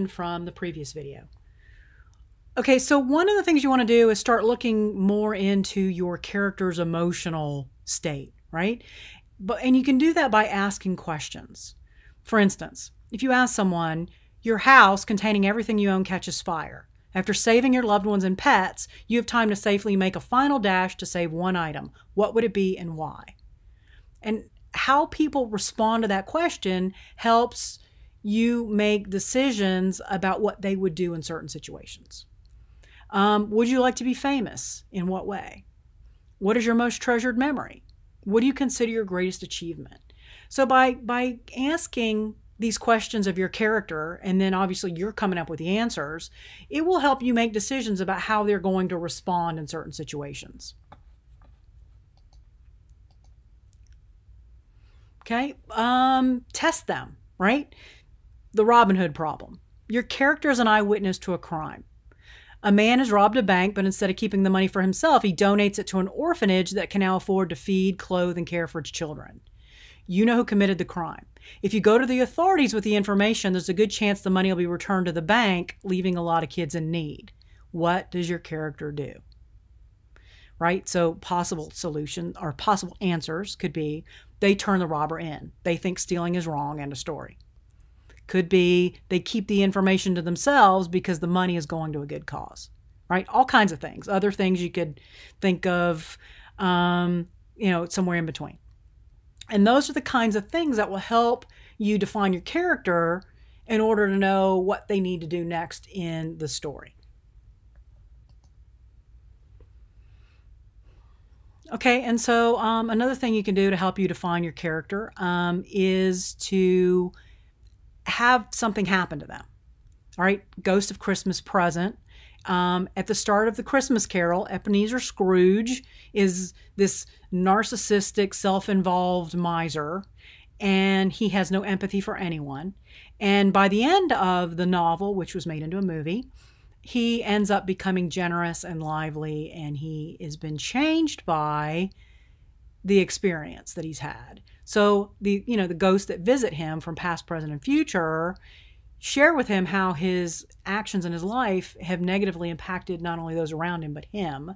from the previous video. Okay, so one of the things you want to do is start looking more into your character's emotional state, right? And you can do that by asking questions. For instance, if you ask someone, your house containing everything you own catches fire. After saving your loved ones and pets, you have time to safely make a final dash to save one item. What would it be and why? And how people respond to that question helps you make decisions about what they would do in certain situations. Would you like to be famous? In what way? What is your most treasured memory? What do you consider your greatest achievement? So by asking these questions of your character, and then obviously you're coming up with the answers, it will help you make decisions about how they're going to respond in certain situations. Okay, test them, right? The Robin Hood problem. Your character is an eyewitness to a crime. A man has robbed a bank, but instead of keeping the money for himself, he donates it to an orphanage that can now afford to feed, clothe, and care for its children. You know who committed the crime. If you go to the authorities with the information, there's a good chance the money will be returned to the bank, leaving a lot of kids in need. What does your character do? Right? So possible solution or possible answers could be they turn the robber in. They think stealing is wrong, and a story. Could be they keep the information to themselves because the money is going to a good cause, right? All kinds of things. Other things you could think of, somewhere in between. And those are the kinds of things that will help you define your character in order to know what they need to do next in the story. Okay, and so another thing you can do to help you define your character is to have something happen to them. All right, Ghost of Christmas Present. At the start of the Christmas Carol, Ebenezer Scrooge is this narcissistic, self-involved miser, and he has no empathy for anyone. And by the end of the novel, which was made into a movie, he ends up becoming generous and lively, and he has been changed by the experience that he's had. So the ghosts that visit him from past, present, and future share with him how his actions in his life have negatively impacted not only those around him, but him.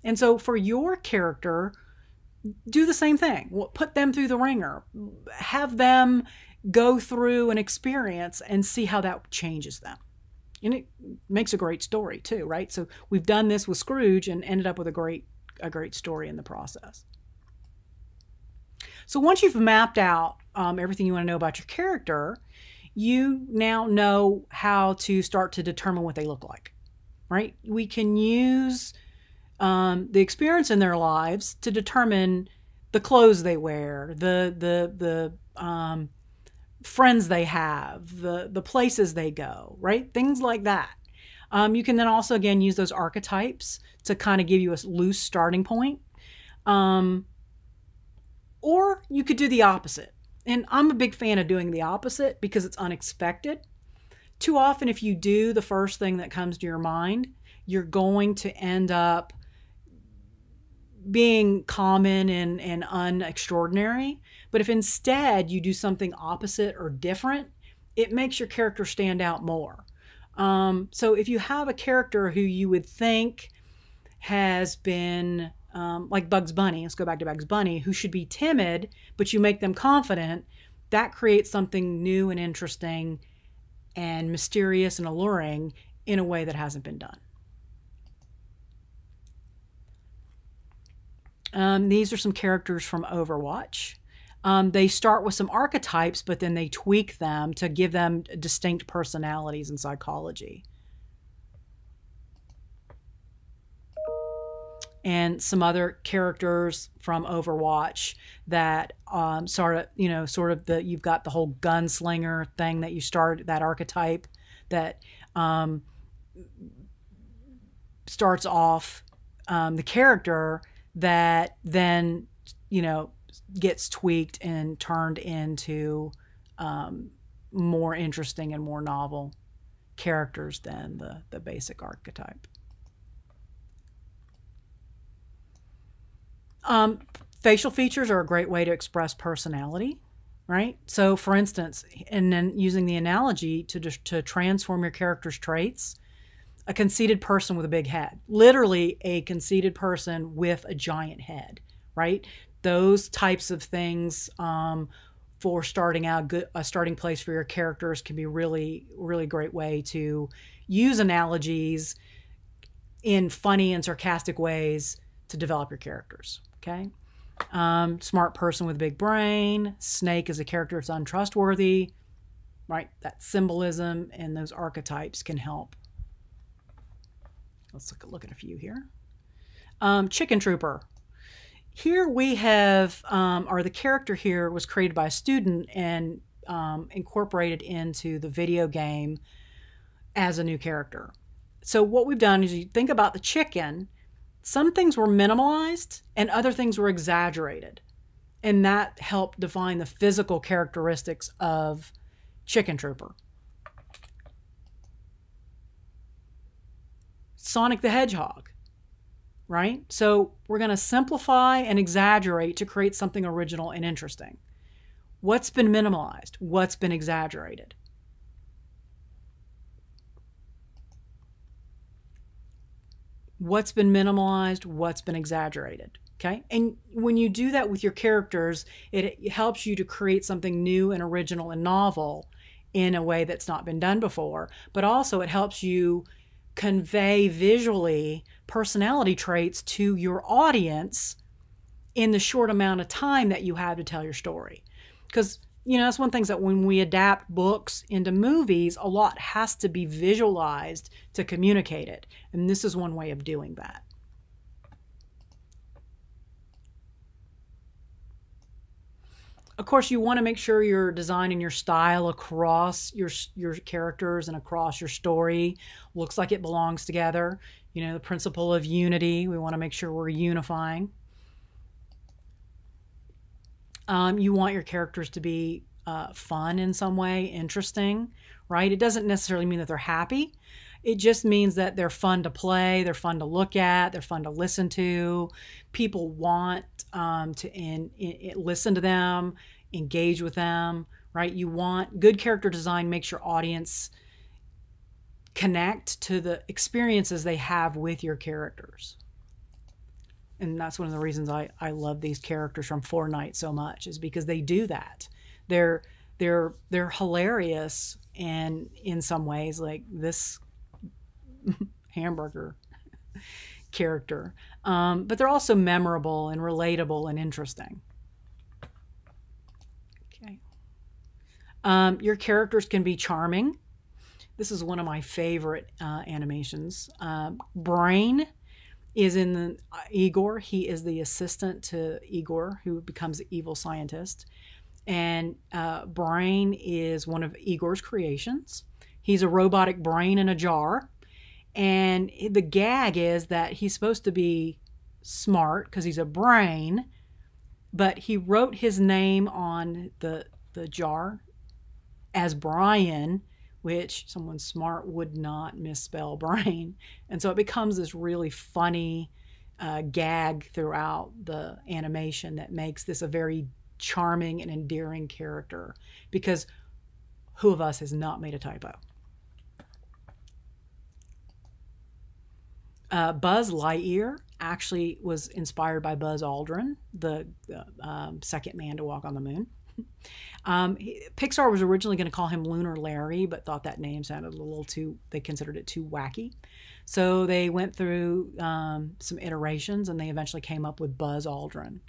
And so for your character, do the same thing. Put them through the ringer. Have them go through an experience and see how that changes them. And it makes a great story too, right? So we've done this with Scrooge and ended up with a great story in the process. So once you've mapped out everything you want to know about your character, you now know how to start to determine what they look like, right? We can use the experience in their lives to determine the clothes they wear, the friends they have, the places they go, right? Things like that. You can then also, again, use those archetypes to kind of give you a loose starting point. Or you could do the opposite. And I'm a big fan of doing the opposite because it's unexpected. Too often, if you do the first thing that comes to your mind, you're going to end up being common and unextraordinary. But if instead you do something opposite or different, it makes your character stand out more. So if you have a character who you would think has been like Bugs Bunny, let's go back to Bugs Bunny, who should be timid, but you make them confident, that creates something new and interesting and mysterious and alluring in a way that hasn't been done. These are some characters from Overwatch. They start with some archetypes, but then they tweak them to give them distinct personalities and psychology. And some other characters from Overwatch that you've got the whole gunslinger thing that you start, that archetype that starts off the character that then, gets tweaked and turned into more interesting and more novel characters than the basic archetype. Facial features are a great way to express personality. right? So for instance, and then using the analogy to transform your character's traits, a conceited person with a big head, literally a conceited person with a giant head, right? Those types of things for starting out, a starting place for your characters can be really, really great way to use analogies in funny and sarcastic ways to develop your characters, okay? Smart person with a big brain. Snake is a character that's untrustworthy, right? That symbolism and those archetypes can help. Let's look at a few here. Chicken Trooper. Here we have, or the character here was created by a student and incorporated into the video game as a new character. So what we've done is you think about the chicken, some things were minimalized and other things were exaggerated. And that helped define the physical characteristics of Chicken Trooper. Sonic the Hedgehog, right? So we're going to simplify and exaggerate to create something original and interesting. What's been minimalized? What's been exaggerated? What's been minimalized? What's been exaggerated? Okay. And when you do that with your characters, it helps you to create something new and original and novel in a way that's not been done before. But also it helps you convey visually personality traits to your audience in the short amount of time that you have to tell your story. Because, you know, that's one of the things that when we adapt books into movies, a lot has to be visualized to communicate it. And this is one way of doing that. Of course, you want to make sure you're designing your style across your characters and across your story looks like it belongs together. You know, the principle of unity. We want to make sure we're unifying. You want your characters to be fun in some way, interesting, right? It doesn't necessarily mean that they're happy. It just means that they're fun to play, they're fun to look at, they're fun to listen to. People want to listen to them, engage with them, right? You want good character design makes your audience connect to the experiences they have with your characters. And that's one of the reasons I love these characters from Fortnite so much, is because they do that. They're hilarious, and in some ways, like this hamburger character, but they're also memorable and relatable and interesting. Okay. Your characters can be charming. This is one of my favorite animations. Brain is in the Igor. He is the assistant to Igor, who becomes the evil scientist. And Brain is one of Igor's creations. He's a robotic brain in a jar. And the gag is that he's supposed to be smart because he's a brain, but he wrote his name on the jar as Brian, which someone smart would not misspell brain. And so it becomes this really funny gag throughout the animation that makes this a very charming and endearing character, because who of us has not made a typo? Buzz Lightyear actually was inspired by Buzz Aldrin, the second man to walk on the moon. Pixar was originally going to call him Lunar Larry, but thought that name sounded a little too, they considered it too wacky. So they went through some iterations, and they eventually came up with Buzz Aldrin.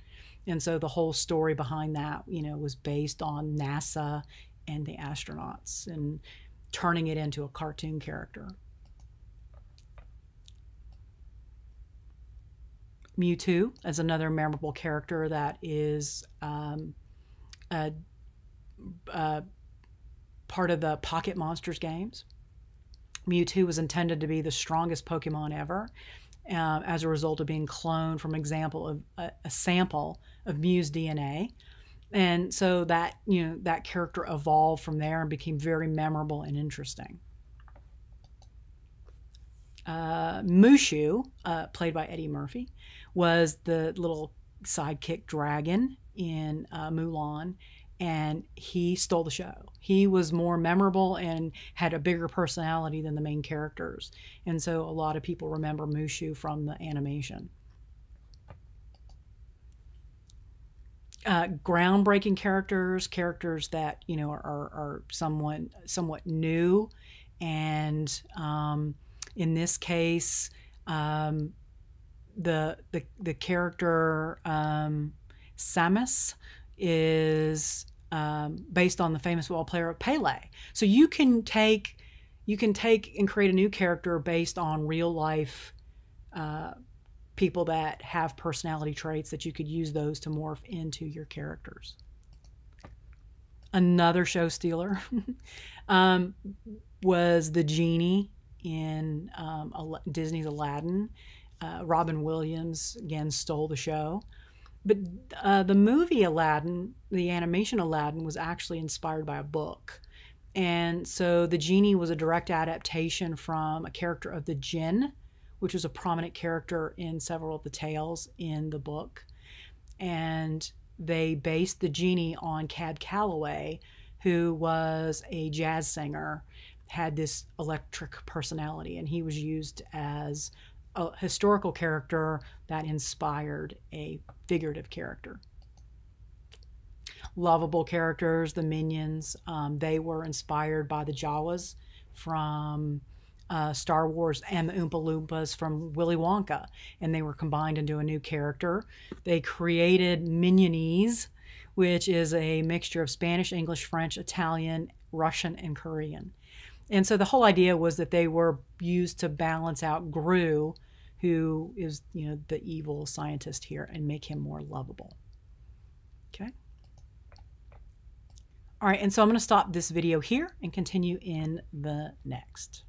And so the whole story behind that, you know, was based on NASA and the astronauts and turning it into a cartoon character. Mewtwo is another memorable character that is part of the Pocket Monsters games. Mewtwo was intended to be the strongest Pokemon ever as a result of being cloned from a sample of Mew's DNA. And so that, you know, that character evolved from there and became very memorable and interesting. Mushu, played by Eddie Murphy, was the little sidekick dragon in Mulan, and he stole the show. He was more memorable and had a bigger personality than the main characters. And so a lot of people remember Mushu from the animation. Groundbreaking characters that, you know, are somewhat new. And in this case, the character Samus is based on the famous football player Pele. So you can take and create a new character based on real life people that have personality traits that you could use those to morph into your characters. Another show stealer was the genie in Disney's Aladdin. Robin Williams again stole the show. But the movie Aladdin, the animation Aladdin, was actually inspired by a book. And so the genie was a direct adaptation from a character of the Jinn, which was a prominent character in several of the tales in the book. And they based the genie on Cab Calloway, who was a jazz singer, had this electric personality, and he was used as a historical character that inspired a figurative character. Lovable characters, the Minions, they were inspired by the Jawas from Star Wars and the Oompa Loompas from Willy Wonka, and they were combined into a new character. They created Minionese, which is a mixture of Spanish, English, French, Italian, Russian, and Korean. And so the whole idea was that they were used to balance out Gru, who is, you know, the evil scientist here, and make him more lovable. Okay. All right, and so I'm going to stop this video here and continue in the next.